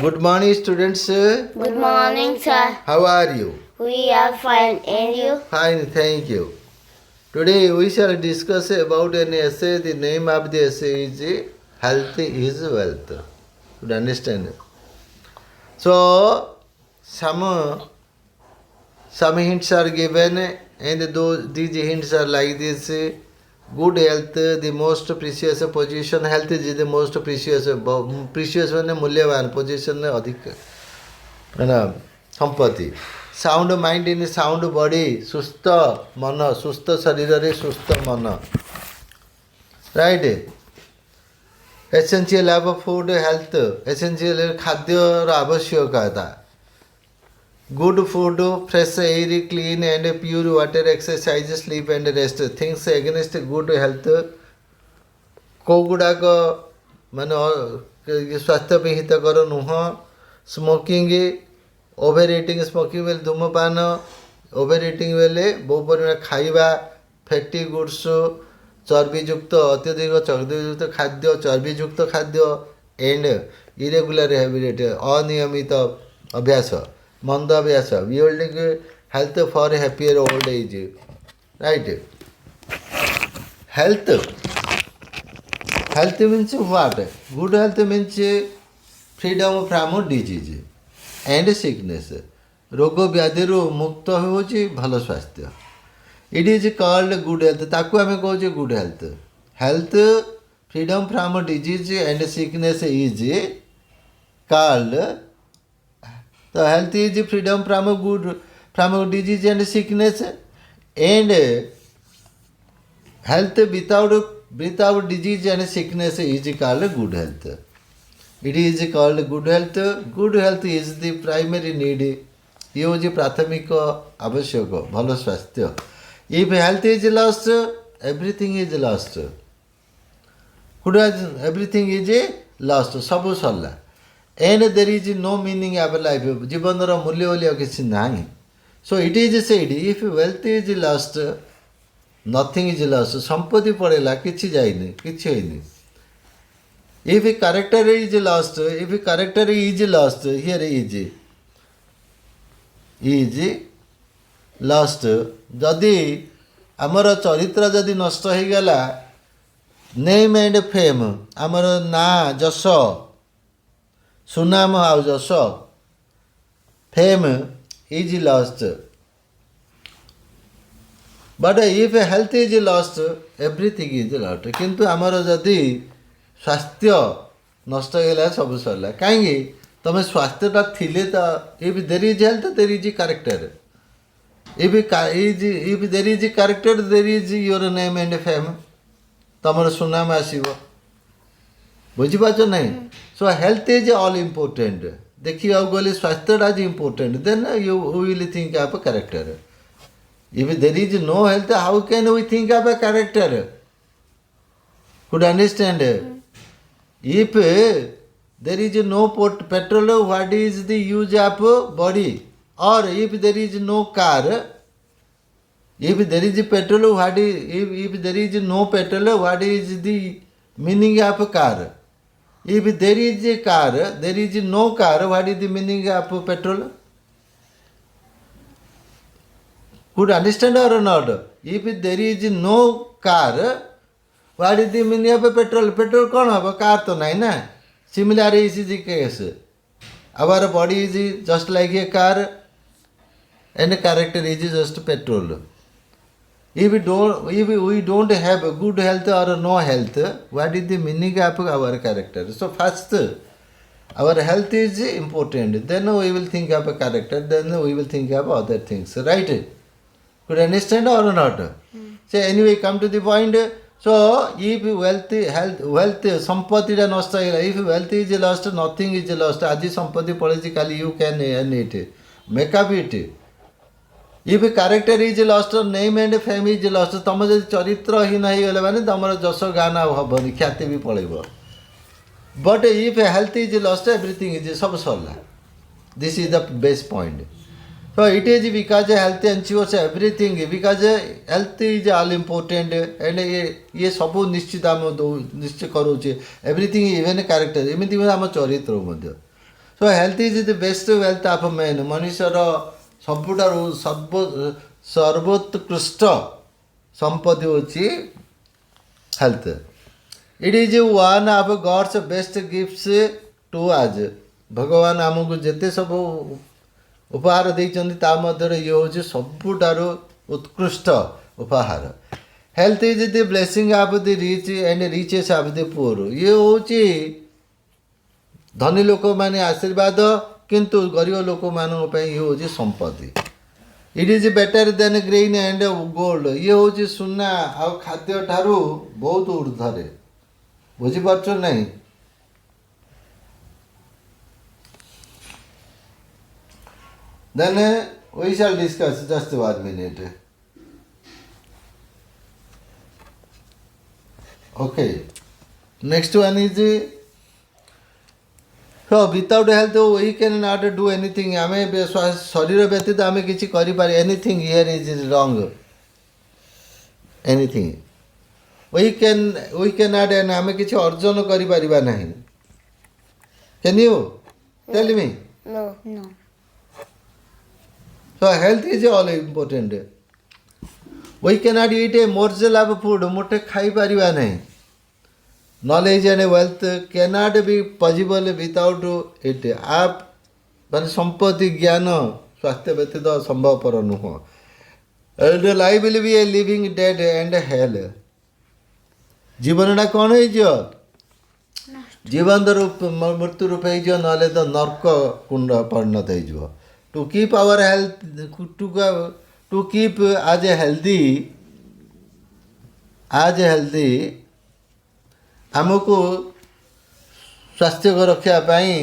Good morning, students. Good morning, sir. How are you? We are fine. And you? Fine, thank you. Today we shall discuss about an essay. The name of the essay is Health is Wealth. Good understand? So, some hints are given, and these hints are like this. Good health, the most precious position. Health is the most precious. Precious माने मूल्यवान position ने अधिक है ना संपत्ति. Sound mind in sound body सुस्थ मन सुस्थ शरीर रे सुस्थ मन right. Essential of food health essential खाद्यर आवश्यकता. Good food fresh air clean and pure water exercise sleep and rest things against good health कौ गुड़ाक माने स्वास्थ्य पे हितकर नुह. स्मोकिंग ओभर इटिंग स्मोकिंग बेले धूमपान ओभर इटिंग बेले बहु परिमाण खाइबा फैटी गुड्स चर्बीयुक्त अत्यधिक चर्बीयुक्त खाद्य चर्बीयुक्त खाद्य एंड इरेगुलर हैबिट अनियमित अभ्यास मंद अभ्यास building health for happier old age right. Health health means what. Good health means freedom from disease and sickness. रोग व्याधि मुक्त होची भल स्वास्थ्य. It is called good health. ताकू आम कहे good health. Health freedom from disease and sickness is called. तो health is freedom from disease and sickness and health without disease and sickness is called good health. It is called good health. Good health is the primary need. ये हूँ प्राथमिक आवश्यक भल स्वास्थ्य. If health is lost everything is lost. Good everything is lost सब सरला. And there is no meaning of life. जीवन मूल्य बोलिया किसी ना. So it is said if wealth is lost nothing is lost. संपत्ति पड़ेला किसी जाइनि किसी होइनि. If character is lost, here is lost. जदि आमर चरित्र जदि नष्ट हो गला नेम एंड फेम आमर ना जश सुनाम आउ जश fame is lost. But if health is lost everything is lost. किंतु आमर जदि स्वास्थ्य नष्ट होगा सब सरला. कहीं तुम स्वास्थ्यटा थिले तो if there is health there is character. If there is character there is your name and fame. तुम सुनाम आसब बुझीपार ना. So health is all important. देखिए गले स्वास्थ्यटा is important then you will think of character. If there is no health how can we think of a character. Could understand. If there is no petrol, what is the use of body? Or if there is no car, if there is petrol, if there is no petrol, what is the meaning of car? If there is a car, there is no car, what is the meaning of petrol? Could understand or not? If there is no car, what is the meaning of petrol? Petrol कौन हम car तो नहीं ना. Similar is the case. Our body is just like a car and character is just petrol. If we don't have good health or no health, what is the meaning of our character? So first our health is important. Then we will think of a character. Then we will think of other things. Right? Could you understand or not? So anyway, come to the point. So if wealth संपत्ति नष्ट हो. If wealth is lost nothing is lost. आज संपत्ति पड़े काली you can earn it make up it. If character is lost name and fame is lost. तुम जब चरित्र ही नहीं गले माने तुमर जस गान हबनी ख्याति भी पड़ेब. But if health is lost everything is सब सरला. This is the best point. So it is because health ensures everything. Because health is all important and ये सब निश्चित आम निश्चय करोचे everything even character एमती आम चरित्र मध्य. So health is the best wealth of man मनुष्यर सबुठारु सर्वोत्कृष्ट संपत्ति होची health it is one of God's best gifts to आज भगवान आमको जेते सब उपहार देइचंदी ता मध्य ये होची सबुठारु उत्कृष्ट उपहार health is the blessing of the rich and riches of the poor ये होची धनी लोक माने आशीर्वाद किंतु गरीब लोक मानक पे ये होची संपत्ति it is better than grain and gold ये होची सुना आ खाद्य ठारू बहुत ऊर्ध्वरे बुझी पारछो नहीं then we shall discuss just 1 minute okay next one is so without health we cannot do anything आमे शरीर व्यतीत आमे किछि करि पारे anything here is wrong anything we cannot and आमे किछि अर्जन करि परिबा नाही can you tell me No. No. so health is all important we cannot eat a morsel of food मोटे खाई परिबा नहीं knowledge and wealth cannot be possible without it आप मान संपत्ति ज्ञान स्वास्थ्य व्यतीत संभवपर नुह and life will be a living dead and hell जीवनटा कौन हो जीवन रूप मृत्यु रूप हो ना तो नर्क कुंड परिणत हो to keep our health to keep us a healthy आमको स्वास्थ्य को रक्षा पाई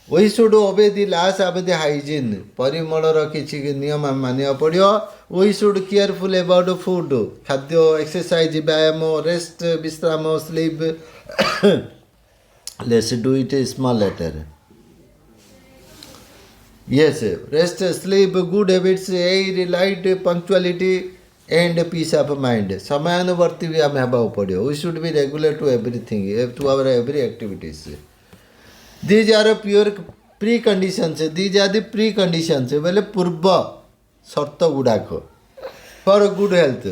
we should obey the last of the hygiene परिमलर किसी नियम मानिया पड़ो we should careful about food खाद्य एक्सरसाइज व्यायाम रेस्ट विश्राम sleep let's do it small letter yes rest sleep good habits air light punctuality and peace of mind समानुवर्ती भी आम हेबा पड़ो we should be regular to everything to our every activities these are pure preconditions these are the preconditions बोले पूर्व शर्त गुड़ाक for good health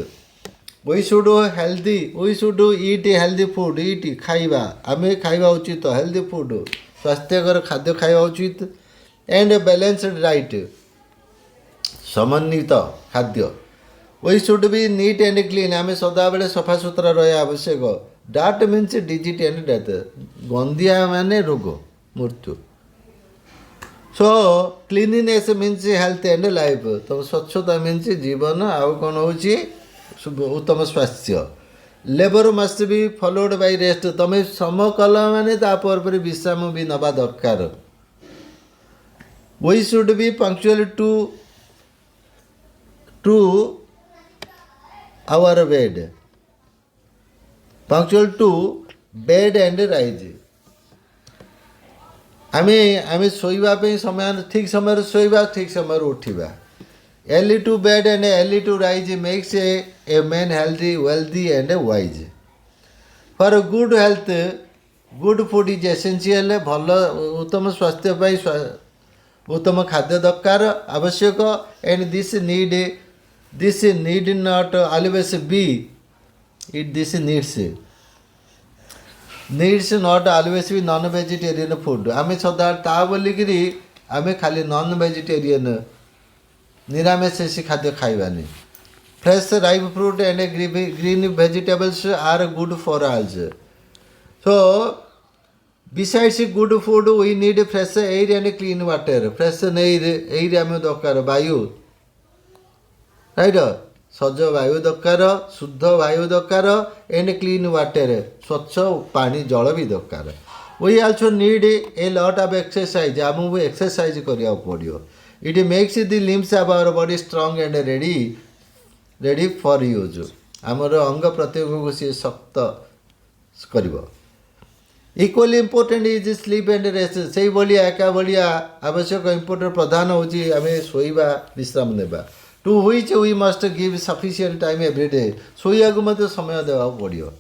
we should healthy we should eat healthy food eat खाइबा आम खाइबा उचित healthy food स्वास्थ्यकर खाद्य खाइबा उचित एंड बैलेंस्ड डाइट समन्वित खाद्य we should be neat and clean आम सदा बेले सफा सुतरा रहा आवश्यक डाट मीन्स डिजिट एंड डेथ गंदिया माने रोग मृत्यु so cleanliness means health and life तो स्वच्छता मीन्स जीवन आउ कौन हो उत्तम स्वास्थ्य labour must be followed by rest तुम सम कल माने तापर विश्राम भी नवा दरकार we should be punctual to our bed punctual to bed and rise आमे सोइबा पे समय ठीक समय सोइबा ठीक समय उठिबा early to bed and early to rise makes a man healthy wealthy and wise for good health good food is essential भल उत्तम स्वास्थ्य पाई उत्तम खाद्य दरकार आवश्यक and this need not always be it this needs not always be non vegetarian food आम सदा ता बोलिकी आम खाली नॉन वेजिटेरियन निरामिष खाद्य खाइबानी fresh ripe fruit and green vegetables are good for all so besides good food we need fresh air and clean water fresh air आम दरकार वायु राइट सज वायु दरकार शुद्ध वायु दरकार एंड क्लीन वाटर स्वच्छ पानी जल भी दरकार we also need a lot of exercise आमको एक्सरसाइज करिया पड़ो it makes the limbs of our body strong and ready for use आमर अंग प्रत्यंग को सी शक्त कर equally important is sleep and rest से भाया एका भाया आवश्यक इम्पोर्टेंट प्रधान होची आम शोइबा विश्राम नेबा to which we must give sufficient time every day शोया को मत समय देवा पड़ो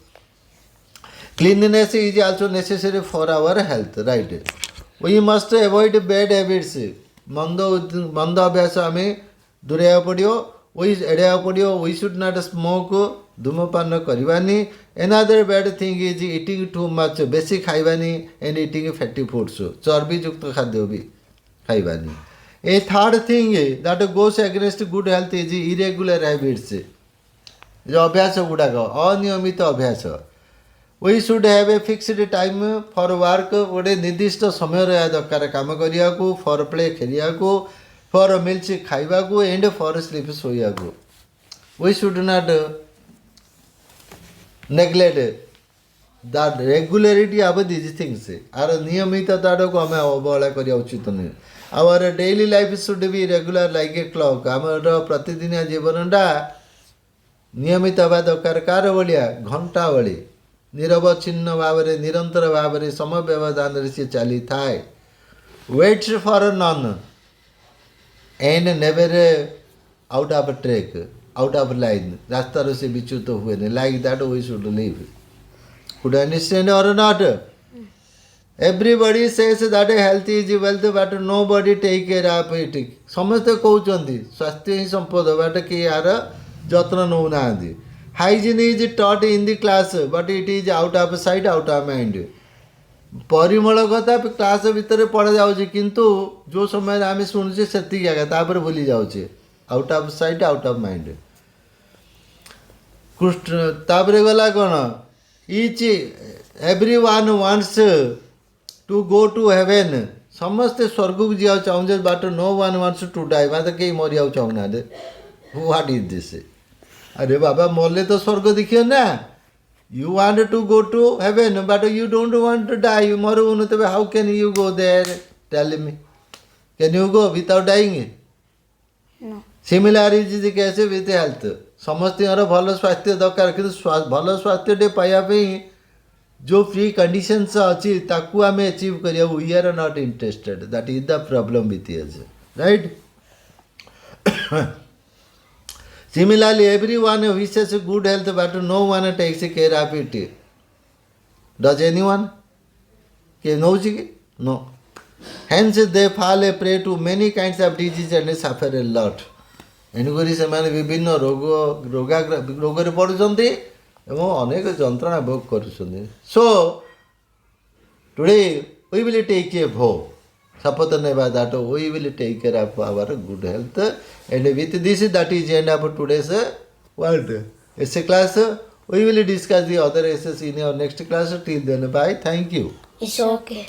cleanliness is also necessary for our health right We must avoid bad habits. ମନ୍ଦ ଅଭ୍ୟାସ ଆମେ ଦୂରେଇବାକୁ ପଡ଼ିବ। ଏଡ଼ାଇବାକୁ ପଡ଼ିବ। We should not smoke. ଧୂମପାନ କରିବାନି। Another bad thing is eating too much. ବେଶୀ ଖାଇବାନି and eating fatty foods. ଚର୍ବିଯୁକ୍ତ ଖାଦ୍ୟ ବି ଖାଇବାନି। A third thing that goes against good health is irregular habits. ଯେଉଁ ଅଭ୍ୟାସ ଗୁଡ଼ାକ ଅନିୟମିତ ଅଭ୍ୟାସ। We should have a fixed time for work. ଗୋଟେ ନିର୍ଦ୍ଦିଷ୍ଟ ସମୟ ରହିବା ଦରକାର କାମ କରିବାକୁ, for play ଖେଳିବାକୁ, for meals ଖାଇବାକୁ and for sleep ଶୋଇବାକୁ। We should not neglect that regularity of these things. ଆର ନିୟମିତତାକୁ ଆମେ ଅବହେଳା କରିବା ଉଚିତ ନୁହେଁ। Our daily life should be regular like a clock. ଆମର ପ୍ରତିଦିନିଆ ଜୀବନଟା ନିୟମିତ ହେବା ଦରକାର କାହାର ଭଳିଆ ଘଣ୍ଟା ଭଳି ନିରବଚ୍ଛିନ୍ନ ଭାବରେ ନିରନ୍ତର ଭାବରେ ସମୟ ବ୍ୟବଧାନରେ ସେ ଚାଲିଥାଏ। Waits for none and never out of track out of line ରାସ୍ତାରୁ ସେ ବିଚ୍ୟୁତ ହୁଏନି। Like that we should live. Could understand or not? Everybody says that health is wealth but nobody take care of it. ସମସ୍ତେ କହୁଛନ୍ତି ସ୍ୱାସ୍ଥ୍ୟ ହିଁ ସମ୍ପଦ but କେହି ଏହାର ଯତ୍ନ ନେଉନାହାନ୍ତି। Hygiene is taught in the class but it is out of sight out of mind. ପରିମଳ କଥା କ୍ଲାସ୍ ଭିତରେ ପଢ଼ାଯାଉଛି କିନ୍ତୁ ଯେଉଁ ସମୟରେ ଆମେ ଶୁଣୁଛେ ସେତିକି ଆଜ୍ଞା ତାପରେ ଭୁଲି ଯାଉଛେ। Out of sight out of mind. ତାପରେ ଗଲା କ'ଣ each everyone wants to go to heaven. ସମସ୍ତେ ସ୍ୱର୍ଗକୁ ଯିବାକୁ ଚାହୁଁଛେ but no one wants to die. ମାନେ କେହି ମରିବାକୁ ଚାହୁଁନାହାନ୍ତି। What is this? ଆରେ ବାବା ମଲେ ତ ସ୍ୱର୍ଗ ଦେଖିବ ନା। You want to go to heaven but you don't want to die. ମରୁନୁ ତେବେ how can you go there? Tell me. Can you go without dying? No. Similar is the case with health. ସମସ୍ତଙ୍କର ଭଲ ସ୍ୱାସ୍ଥ୍ୟ ଦରକାର କିନ୍ତୁ ଭଲ ସ୍ୱାସ୍ଥ୍ୟଟେ ପାଇବା ପାଇଁ ଯେଉଁ ପ୍ରି କଣ୍ଡିସନ୍ସ ଅଛି ତାକୁ ଆମେ ଆଚିଭ୍ କରିବାକୁ we are not interested. That is the problem with us. Right? Similarly, everyone wishes good health but no one takes care of it. Does anyone? knows it? No. Hence they fall a prey to many kinds of disease and suffer a lot. ଏଣୁକରି ସେମାନେ ବିଭିନ୍ନ ରୋଗରେ ପଡ଼ୁଛନ୍ତି ଏବଂ ଅନେକ ଯନ୍ତ୍ରଣା ଭୋଗ କରୁଛନ୍ତି। So today we will take a vow. ଶପଥ ନେବା that we will take care of our good health and with this that is end of today's world essay class. We will discuss the other essays in our next class. Till then, bye. Thank you. It's okay.